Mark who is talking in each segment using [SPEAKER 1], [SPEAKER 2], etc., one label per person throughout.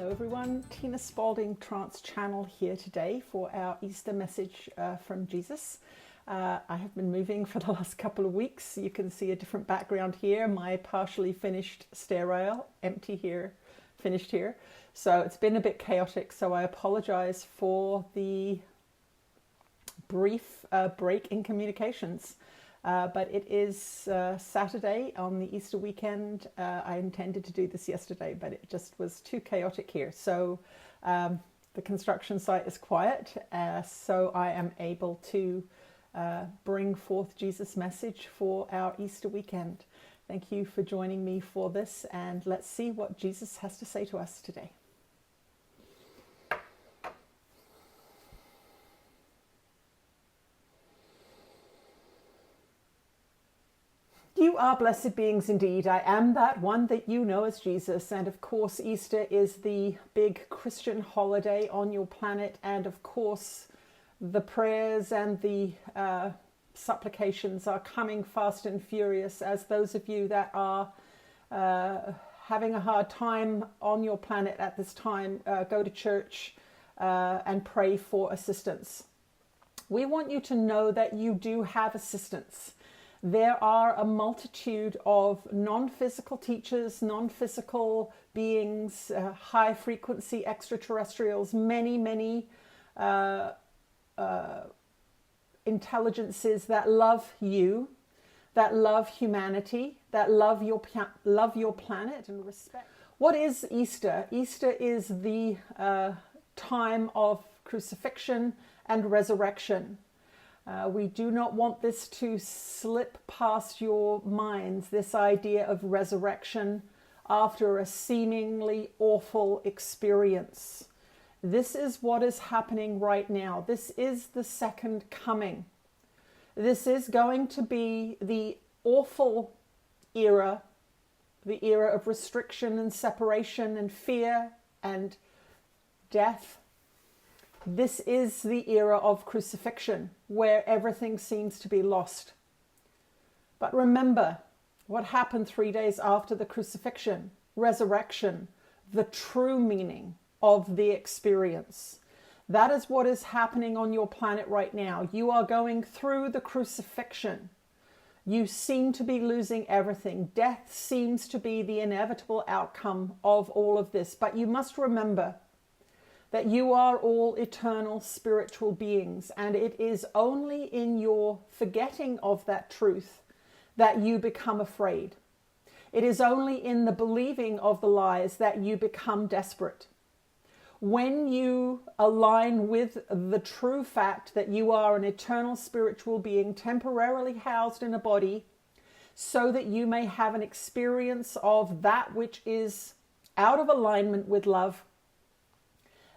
[SPEAKER 1] Hello everyone, Tina Spalding Trance Channel here today for our Easter message from Jesus. I have been moving for the last couple of weeks. You can see a different background here. My partially finished stair rail, empty here, finished here. So it's been a bit chaotic, so I apologize for the brief break in communications. But it is Saturday on the Easter weekend. I intended to do this yesterday, but it just was too chaotic here. So the construction site is quiet, so I am able to bring forth Jesus' message for our Easter weekend. Thank you for joining me for this, and let's see what Jesus has to say to us today. You are blessed beings indeed. I am that one that you know as Jesus. And of course, Easter is the big Christian holiday on your planet. And of course, the prayers and the supplications are coming fast and furious as those of you that are having a hard time on your planet at this time, go to church and pray for assistance. We want you to know that you do have assistance. There are a multitude of non-physical teachers, non-physical beings, high-frequency extraterrestrials, many intelligences that love you, that love humanity, that love your planet and respect. What is Easter? Easter is the time of crucifixion and resurrection. We do not want this to slip past your minds, this idea of resurrection after a seemingly awful experience. This is what is happening right now. This is the second coming. This is going to be the awful era, the era of restriction and separation and fear and death. This is the era of crucifixion, where everything seems to be lost. But remember what happened 3 days after the crucifixion, resurrection, the true meaning of the experience. That is what is happening on your planet right now. You are going through the crucifixion. You seem to be losing everything. Death seems to be the inevitable outcome of all of this. But you must remember that you are all eternal spiritual beings, and it is only in your forgetting of that truth that you become afraid. It is only in the believing of the lies that you become desperate. When you align with the true fact that you are an eternal spiritual being temporarily housed in a body so that you may have an experience of that which is out of alignment with love,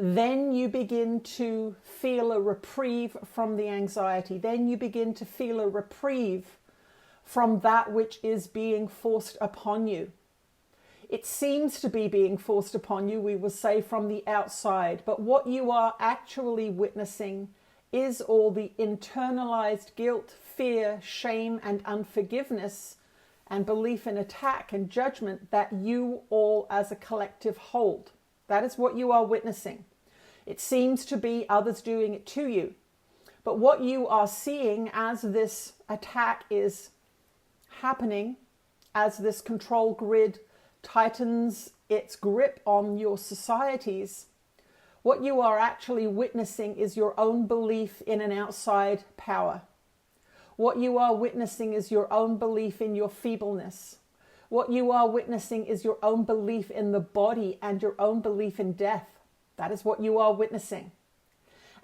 [SPEAKER 1] then you begin to feel a reprieve from the anxiety. Then you begin to feel a reprieve from that which is being forced upon you. It seems to be being forced upon you, we will say, from the outside. But what you are actually witnessing is all the internalized guilt, fear, shame, and unforgiveness, and belief in attack and judgment that you all as a collective hold. That is what you are witnessing. It seems to be others doing it to you. But what you are seeing as this attack is happening, as this control grid tightens its grip on your societies, what you are actually witnessing is your own belief in an outside power. What you are witnessing is your own belief in your feebleness. What you are witnessing is your own belief in the body and your own belief in death. That is what you are witnessing.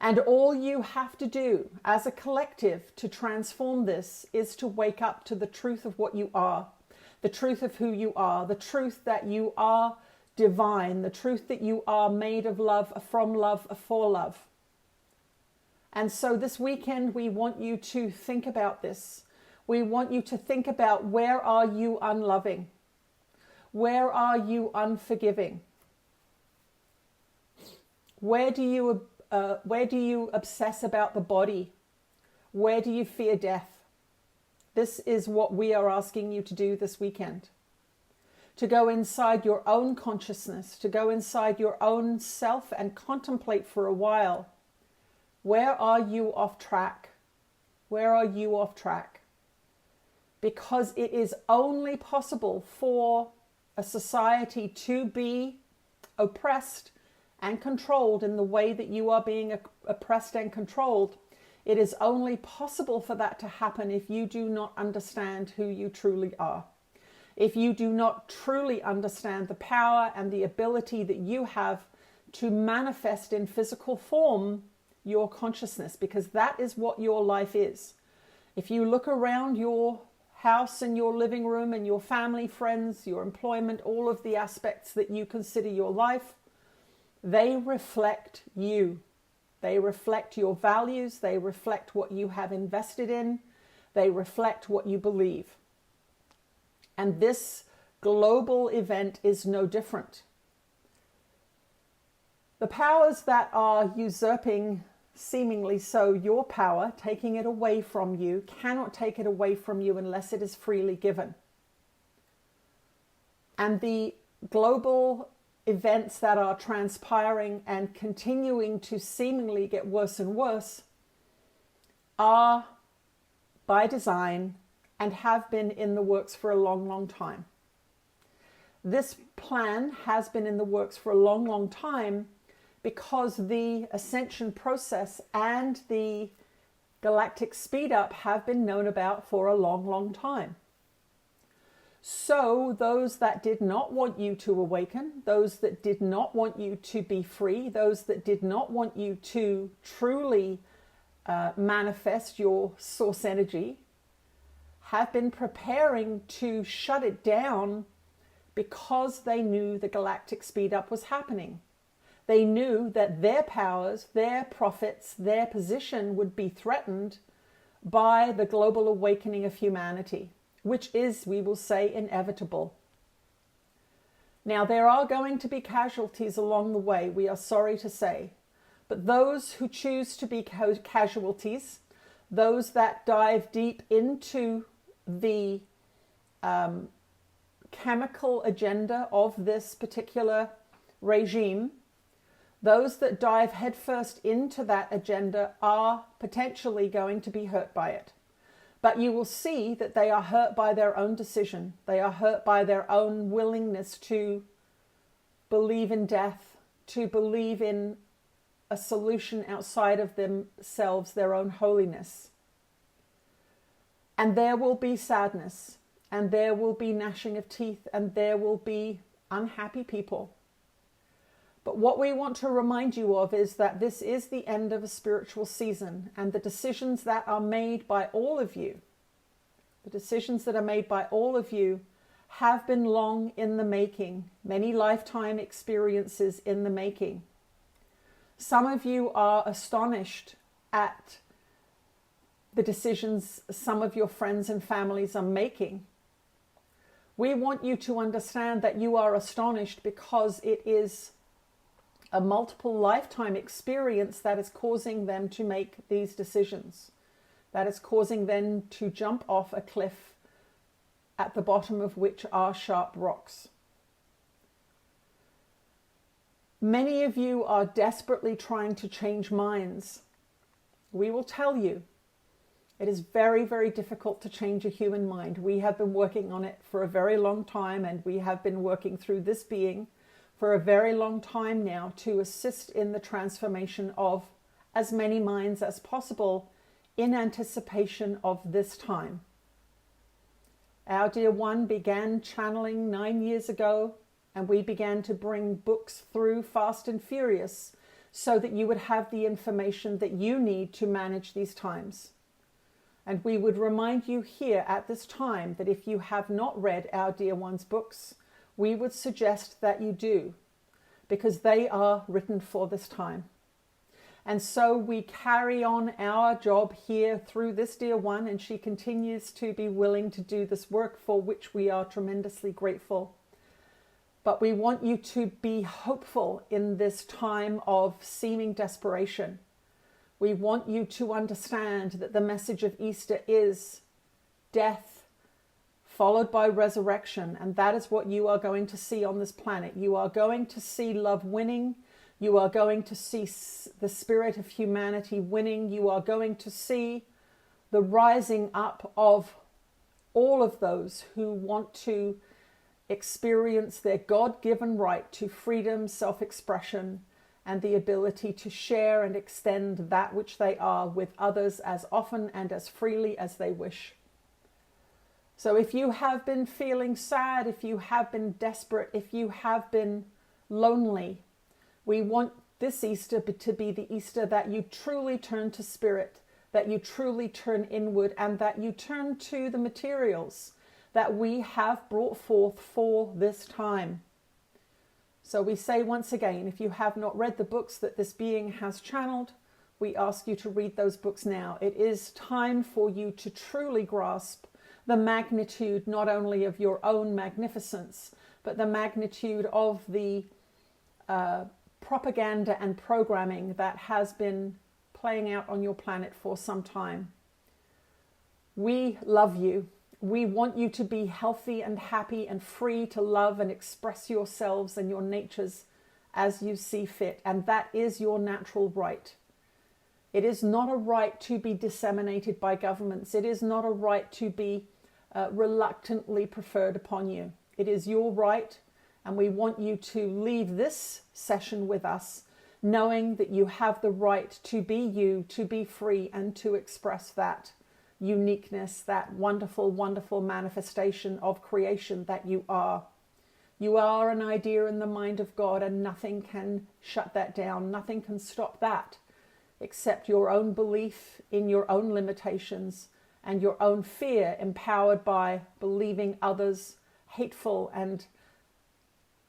[SPEAKER 1] And all you have to do as a collective to transform this is to wake up to the truth of what you are, the truth of who you are, the truth that you are divine, the truth that you are made of love, from love, for love. And so this weekend, we want you to think about this. We want you to think about, where are you unloving? Where are you unforgiving? Where do you obsess about the body? Where do you fear death? This is what we are asking you to do this weekend. to go inside your own consciousness, to go inside your own self and contemplate for a while. Where are you off track? Where are you off track? Because it is only possible for a society to be oppressed and controlled in the way that you are being oppressed and controlled. It is only possible for that to happen if you do not understand who you truly are. If you do not truly understand the power and the ability that you have to manifest in physical form your consciousness, because that is what your life is. If you look around your house and your living room and your family, friends, your employment, all of the aspects that you consider your life, they reflect you. They reflect your values. They reflect what you have invested in. They reflect what you believe. And this global event is no different. The powers that are usurping, seemingly so, your power, taking it away from you, cannot take it away from you unless it is freely given. And the global events that are transpiring and continuing to seemingly get worse and worse are by design and have been in the works for a long, long time. This plan has been in the works for a long, long time because the ascension process and the galactic speed up have been known about for a long, long time. So those that did not want you to awaken, those that did not want you to be free, those that did not want you to truly manifest your source energy, have been preparing to shut it down because they knew the galactic speed up was happening. They knew that their powers, their profits, their position would be threatened by the global awakening of humanity, which is, we will say, inevitable. Now, there are going to be casualties along the way, we are sorry to say, but those who choose to be casualties, those that dive deep into the chemical agenda of this particular regime, those that dive headfirst into that agenda are potentially going to be hurt by it. But you will see that they are hurt by their own decision. They are hurt by their own willingness to believe in death, to believe in a solution outside of themselves, their own holiness. And there will be sadness, and there will be gnashing of teeth, and there will be unhappy people. But what we want to remind you of is that this is the end of a spiritual season, and the decisions that are made by all of you, have been long in the making, many lifetime experiences in the making. Some of you are astonished at the decisions some of your friends and families are making. We want you to understand that you are astonished because it is a multiple lifetime experience that is causing them to make these decisions, that is causing them to jump off a cliff at the bottom of which are sharp rocks. Many of you are desperately trying to change minds. We will tell you, it is very, very difficult to change a human mind. We have been working on it for a very long time, and we have been working through this being for a very long time now to assist in the transformation of as many minds as possible in anticipation of this time. Our dear one began channeling 9 years ago, and we began to bring books through fast and furious so that you would have the information that you need to manage these times. And we would remind you here at this time that if you have not read our dear one's books, we would suggest that you do, because they are written for this time. And so we carry on our job here through this dear one, and she continues to be willing to do this work, for which we are tremendously grateful. But we want you to be hopeful in this time of seeming desperation. We want you to understand that the message of Easter is death followed by resurrection. And that is what you are going to see on this planet. You are going to see love winning. You are going to see the spirit of humanity winning. You are going to see the rising up of all of those who want to experience their God-given right to freedom, self-expression, and the ability to share and extend that which they are with others as often and as freely as they wish. So if you have been feeling sad, if you have been desperate, if you have been lonely, we want this Easter to be the Easter that you truly turn to spirit, that you truly turn inward, and that you turn to the materials that we have brought forth for this time. So we say once again, if you have not read the books that this being has channeled, we ask you to read those books now. It is time for you to truly grasp the magnitude not only of your own magnificence, but the magnitude of the propaganda and programming that has been playing out on your planet for some time. We love you. We want you to be healthy and happy and free to love and express yourselves and your natures as you see fit. And that is your natural right. It is not a right to be disseminated by governments. It is not a right to be reluctantly preferred upon you. It is your right, and we want you to leave this session with us knowing that you have the right to be you, to be free, and to express that uniqueness, that wonderful, wonderful manifestation of creation that you are. You are an idea in the mind of God, and nothing can shut that down. Nothing can stop that except your own belief in your own limitations and your own fear, empowered by believing others' hateful and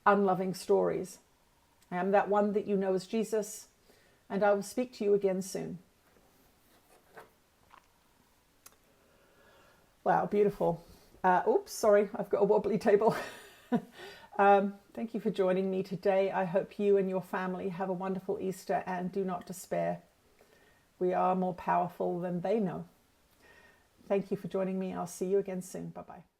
[SPEAKER 1] unloving stories. I am that one that you know as Jesus, and I will speak to you again soon. Wow, beautiful. Oops, sorry, I've got a wobbly table. Thank you for joining me today. I hope you and your family have a wonderful Easter, and do not despair. We are more powerful than they know. Thank you for joining me. I'll see you again soon. Bye-bye.